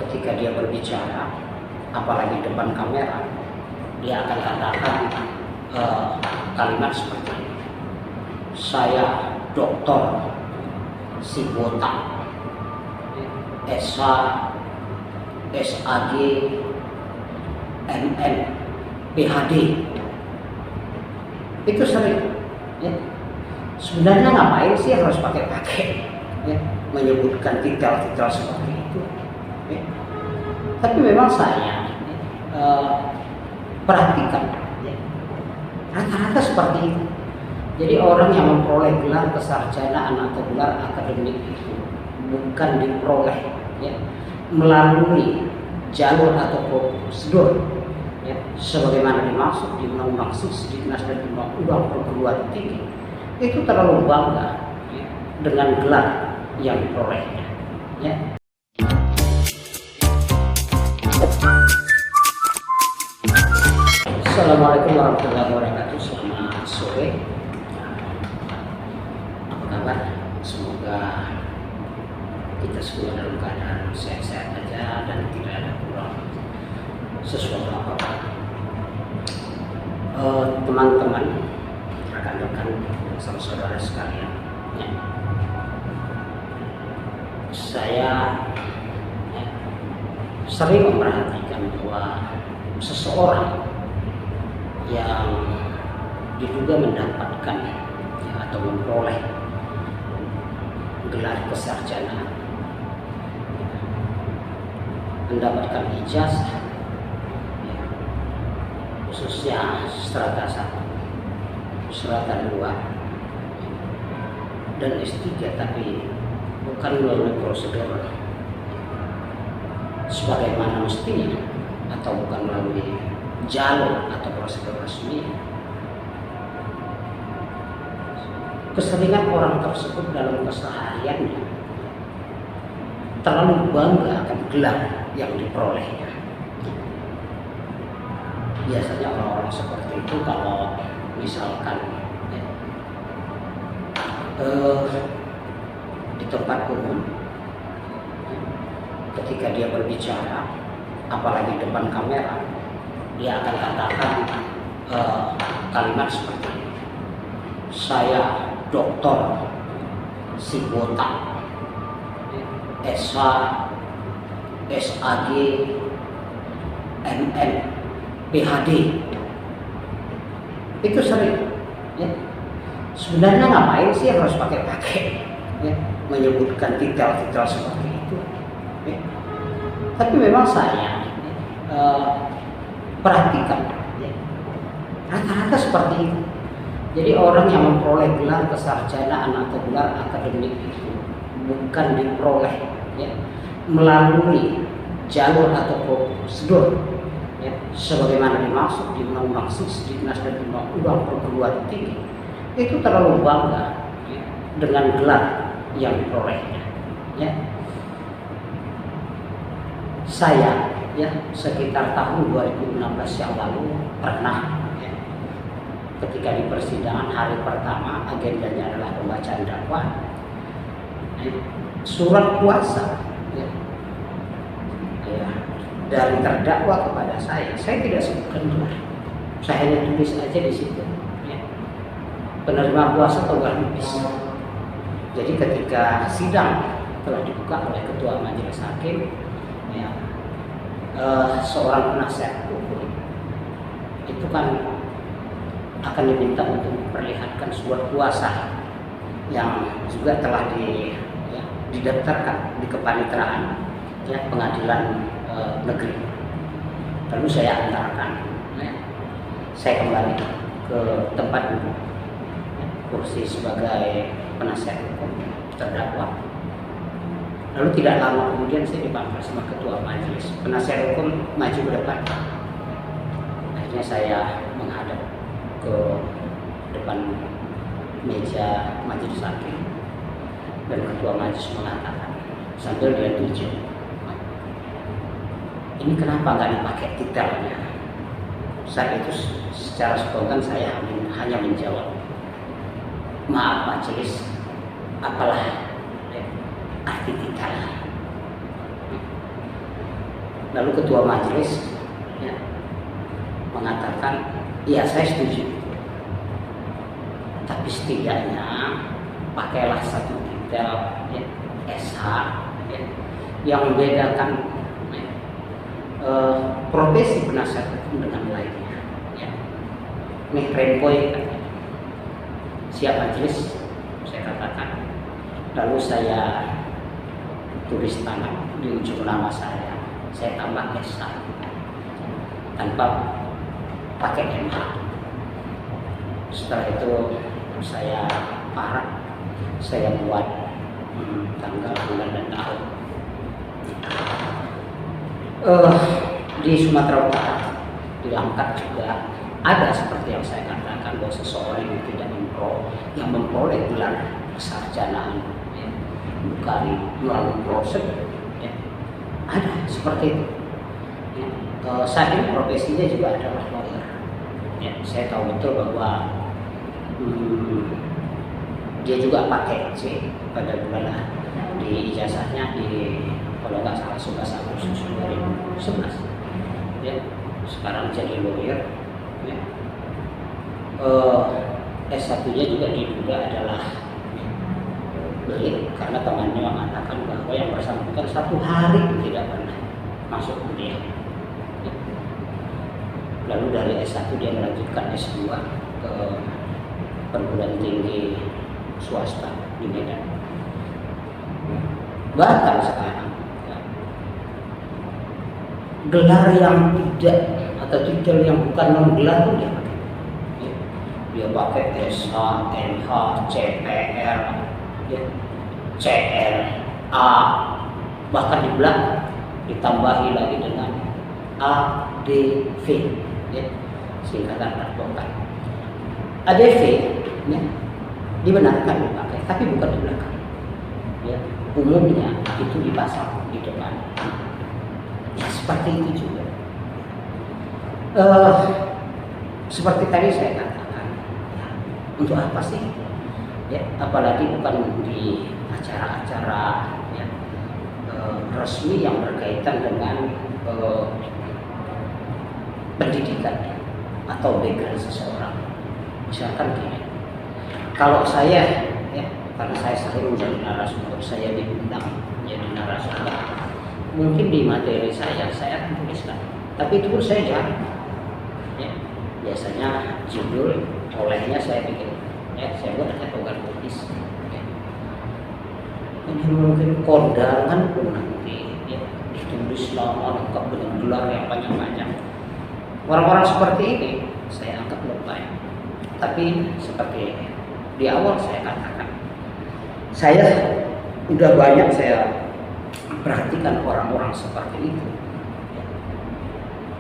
ketika dia berbicara, apalagi depan kamera, dia akan katakan kalimat seperti ini. Saya doktor si botak, SH, SAG, MN, PhD. Itu sering. Ya. Sebenarnya ngapain sih harus pakai ya, menyebutkan titel-titel seperti itu? Ya. Tapi memang saya perhatikan, ya, rata-rata seperti itu. Jadi orang yang memperoleh gelar kesarjanaan atau gelar akademik itu bukan diperoleh ya, melalui jalur atau prosedur ya, sebagaimana dimaksud di Undang-Undang Sisdiknas dan Undang-Undang Perguruan Tinggi. Itu terlalu bangga ya, dengan gelar yang diperolehnya. Ya. Assalamualaikum warahmatullahi wabarakatuh. Selamat sore. Apa kabar? Semoga kita semua dalam keadaan sehat-sehat aja dan tidak ada kurang sesuatu apa-apa. Teman-teman, rekan-rekan, saudara sekalian, ya. Saya sering memperhatikan bahwa seseorang yang diduga mendapatkan ya, atau memperoleh gelar kesarjanaan, mendapatkan ijazah ya, khususnya strata 1, strata 2 dan S3, tapi bukan melalui prosedur sebagaimana mestinya atau bukan melalui jalur atau prosedur resmi. Keseringan orang tersebut dalam kesehariannya terlalu bangga akan gelar yang diperolehnya. Biasanya orang-orang seperti itu kalau misalkan di tempat umum, ketika dia berbicara, apalagi depan kamera, dia akan katakan kalimat seperti ini. Saya doktor si botak, SH, SAG, MN, PhD. Itu sering. Ya. Sebenarnya ngapain sih harus pakai ya, menyebutkan titel-titel seperti itu? Ya. Tapi memang saya perhatikan, ya, rata-rata seperti itu. Jadi orang yang memperoleh gelar kesarjanaan atau gelar akademik itu bukan diperoleh ya, melalui jalur atau prosedur ya, sebagaimana dimaksud di Undang-Undang Sisdiknas dan Undang-Undang Perguruan Tinggi. Itu terlalu bangga ya, dengan gelar yang diperolehnya. Ya. Saya ya sekitar tahun 2016 yang lalu pernah ya, ketika di persidangan hari pertama, agendanya adalah pembacaan dakwah, surat kuasa ya, ya, dari terdakwa kepada saya tidak sebutkan gelar, saya hanya tulis aja di situ ya, penerima kuasa atau garnibis. Jadi ketika sidang telah dibuka oleh ketua majelis hakim ya, seorang penasihat hukum itu kan akan diminta untuk memperlihatkan surat kuasa yang juga telah didaftarkan di kepaniteraan ya, pengadilan negeri. Lalu saya antarkan, ya, saya kembali ke tempat duduk ya, kursi sebagai penasihat hukum terdakwa. Lalu tidak lama kemudian saya dipanggil sama ketua majelis. Penasihat hukum maju ke depan. Akhirnya saya menghadap ke depan meja majelis hakim dan ketua majelis mengatakan sambil dia tunjuk, ini kenapa nggak dipakai titelnya? Saat itu secara spontan saya hanya menjawab, maaf majelis, apalah arti titel. Lalu ketua majelis ya, mengatakan, iya saya setuju, tapi setidaknya pakailah satu detail ya, SH ya, yang membedakan profesi penasihat hukum dengan lainnya. Ya. Nih Rempoy, siap majelis, saya katakan. Lalu saya tulis tangan di ujung nama saya tambah SH tanpa pakai MH. Setelah itu saya parah, saya buat tanggal, bulan dan tahun. Di Sumatera Utara, di Langkat juga ada seperti yang saya katakan, bahwa seseorang yang tidak memperoleh gelar kesarjanaan ya, bukan melalui proses ya, ada seperti itu ya. Saat ini profesinya juga adalah lawyer ya. Saya tahu betul bahwa dia juga pakai C pada bulan di ijazahnya, di kalau nggak salah 11 Agustus 2011 ya. Sekarang jadi lawyer ya. S1-nya juga diduga adalah belit karena temannya mengatakan bahwa yang bersangkutan 1 hari tidak pernah masuk kuliah ya. Lalu dari S1 dia melanjutkan S2 ke perguruan tinggi swasta di Medan. Bahkan sekarang ya, gelar yang tidak atau titel yang bukan non gelar pun dia pakai. Ya. Dia pakai SH, MH, CPR, ya, CLA, bahkan di belakang ditambahi lagi dengan ADV, ya, singkatan advokat. ADV ya, dibenarkan dipakai, tapi bukan di belakang. Ya, umumnya itu dipasang di depan. Ya, seperti itu juga. Seperti tadi saya katakan, ya, untuk apa sih? Ya, apalagi bukan di acara-acara ya, resmi yang berkaitan dengan pendidikan atau background seseorang. Misalkan gini, kalau saya ya, karena saya sering menjadi narasumber, saya diundang menjadi narasumber, mungkin di materi saya akan tuliskan, tapi itu pun saya jarang ya. Biasanya judul olehnya saya bikin ya, saya buat katogan tulis ya. Ini mungkin kondangan pun nanti ya, ditulis nama lengkap dengan gelar yang panjang-panjang. Orang-orang seperti ini saya anggap lebay. Tapi seperti di awal saya katakan, saya udah banyak saya perhatikan orang-orang seperti itu ya.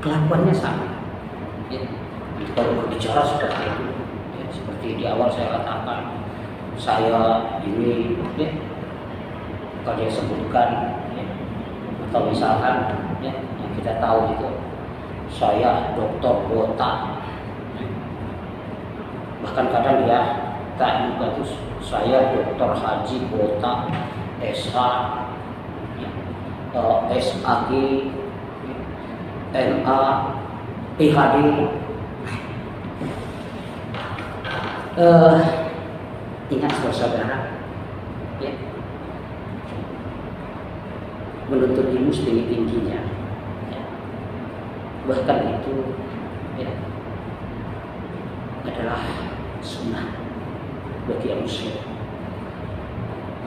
Kelakuannya sama ya. Kalau berbicara seperti itu ya, seperti di awal saya katakan, saya ini ya, kalau dia sebutkan ya, atau misalkan ya, yang kita tahu itu saya dokter botak ya. Bahkan kadang dia tak juga tuh saya dokter haji botak SH ya, SAG MA PhD. Ingat saudara ya, menuntut ilmu setinggi-tingginya ya. Bahkan itu ya, adalah sunnah bagi muslim.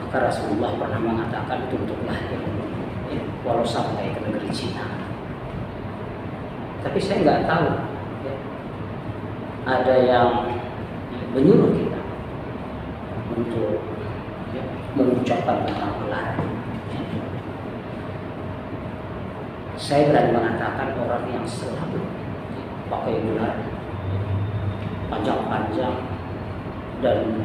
Maka Rasulullah pernah mengatakan, tuntutlah ilmu ya, walau sampai ke negeri Cina. Tapi saya nggak tahu ya, ada yang menyuruh kita untuk ya, mengucapkan tentang gelar. Saya berani mengatakan orang yang selalu pakai gelar panjang-panjang dan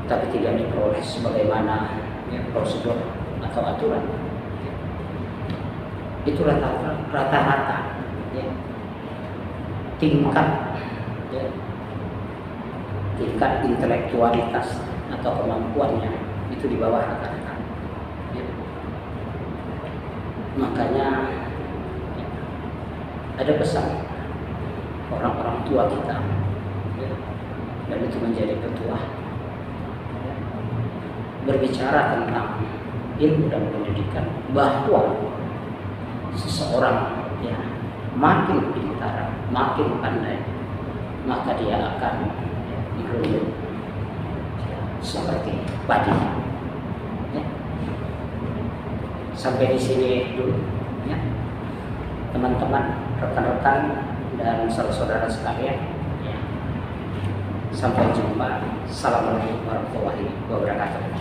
tapi tidak diperoleh sebagaimana ya, prosedur atau aturan. Itu rata-rata ya, tingkat intelektualitas atau kemampuannya itu di bawah rata-rata. Ya. Makanya ya, ada pesan orang-orang tua kita, ya, dan itu menjadi petuah, ya, berbicara tentang ilmu dan pendidikan, bahwa seseorang ya makin pintar, makin pandai, maka dia akan merunduk seperti padi. Ya. Sampai di sini dulu, ya, teman-teman, rekan-rekan, dan saudara-saudara sekalian. Ya. Sampai jumpa. Assalamualaikum warahmatullahi wabarakatuh.